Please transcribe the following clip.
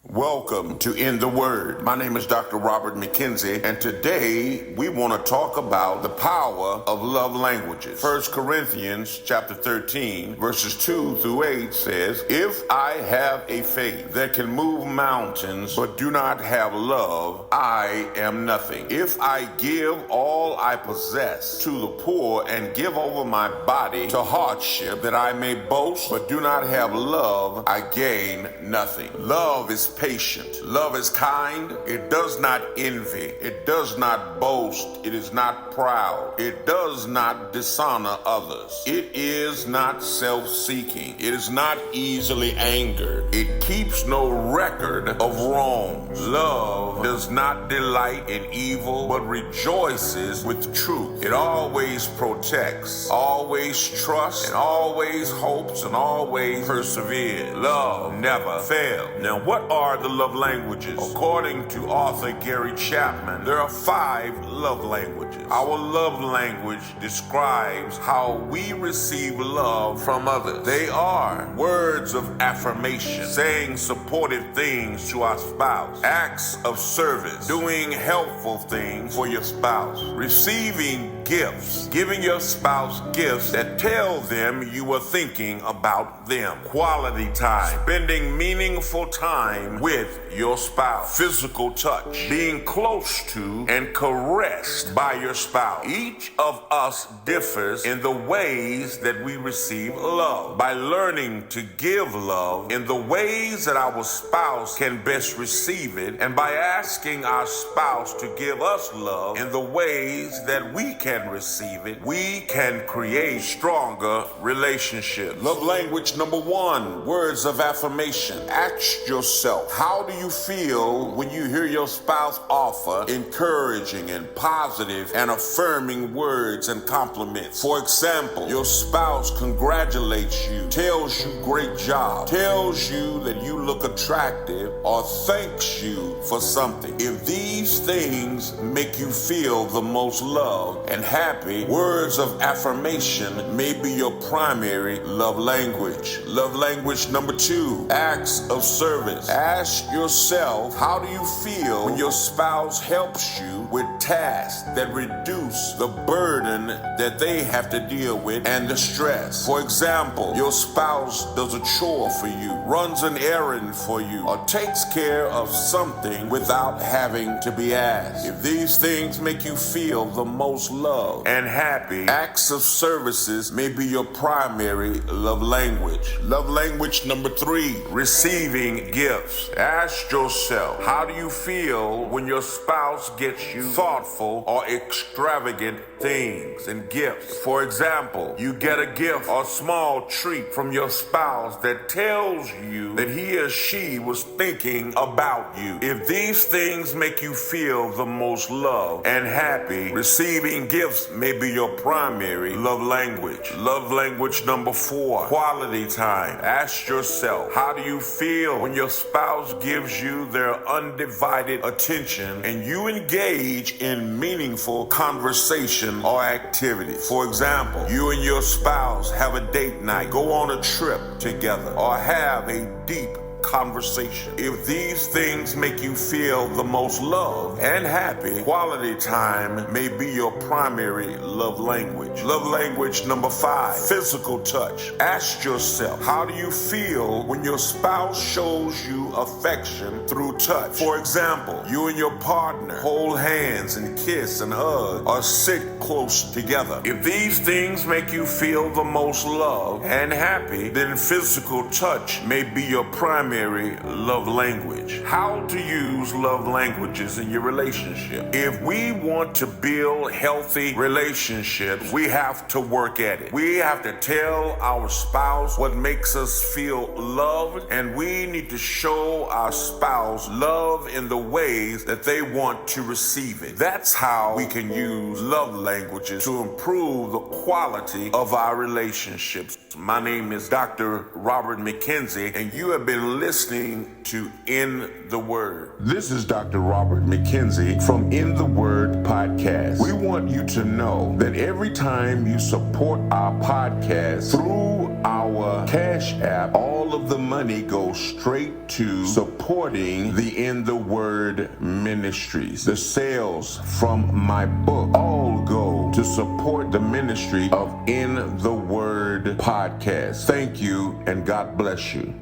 Welcome to In the Word. My name is Dr. Robert McKenzie, and today we want to talk about the power of love languages. 1 Corinthians chapter 13, verses 2 through 8 says, "If I have a faith that can move mountains but do not have love, I am nothing. If I give all I possess to the poor and give over my body to hardship that I may boast but do not have love, I gain nothing." Love is patient. Love is kind. It does not envy. It does not boast. It is not proud. It does not dishonor others. It is not self-seeking. It is not easily angered. It keeps no record of wrongs. Love does not delight in evil, but rejoices with truth. It always protects, always trusts, and always hopes, and always perseveres. Love never fails. Now, what are the love languages? According to author Gary Chapman, there are 5 love languages. Our love language describes how we receive love from others. They are words of affirmation, saying supportive things to our spouse, acts of service, doing helpful things for your spouse, receiving gifts, giving your spouse gifts that tell them you were thinking about them, quality time, spending meaningful time with your spouse, physical touch, being close to and caressed by your spouse. Each of us differs in the ways that we receive love. By learning to give love in the ways that our spouse can best receive it, and by asking our spouse to give us love in the ways that we can receive it, we can create stronger relationships. Love language number 1, words of affirmation. Ask yourself, how do you feel when you hear your spouse offer encouraging and positive and affirming words and compliments? For example, your spouse congratulates you, tells you great job, tells you that you look attractive, or thanks you for something. If these things make you feel the most loved and happy, words of affirmation may be your primary love language. Love language number 2, acts of service. Ask yourself, how do you feel when your spouse helps you with tasks that reduce the burden that they have to deal with and the stress? For example, your spouse does a chore for you, runs an errand for you, or takes care of something without having to be asked. If these things make you feel the most loved and happy, acts of services may be your primary love language. Love language number 3, receiving gifts. Ask yourself, how do you feel when your spouse gets you thoughtful or extravagant things and gifts? For example, you get a gift or small treat from your spouse that tells you that he or she was thinking about you. If these things make you feel the most loved and happy, receiving gifts may be your primary love language. Love language number 4, quality time. Ask yourself, how do you feel when your spouse gives you their undivided attention and you engage in meaningful conversation or activity? For example, you and your spouse have a date night, go on a trip together, or have a deep conversation. If these things make you feel the most loved and happy, quality time may be your primary love language. Love language number 5, physical touch. Ask yourself, how do you feel when your spouse shows you affection through touch? For example, you and your partner hold hands and kiss and hug or sit close together. If these things make you feel the most loved and happy, then physical touch may be your primary love language. How to use love languages in your relationship. If we want to build healthy relationships, we have to work at it. We have to tell our spouse what makes us feel loved, and we need to show our spouse love in the ways that they want to receive it. That's how we can use love languages to improve the quality of our relationships. My name is Dr. Robert McKenzie, and you have been listening to In the Word. This is Dr. Robert McKenzie from In the Word podcast. We want you to know that every time you support our podcast through our Cash App, all all of the money goes straight to supporting the In the Word ministries. The sales from my book all go to support the ministry of In the Word podcast. Thank you, and God bless you.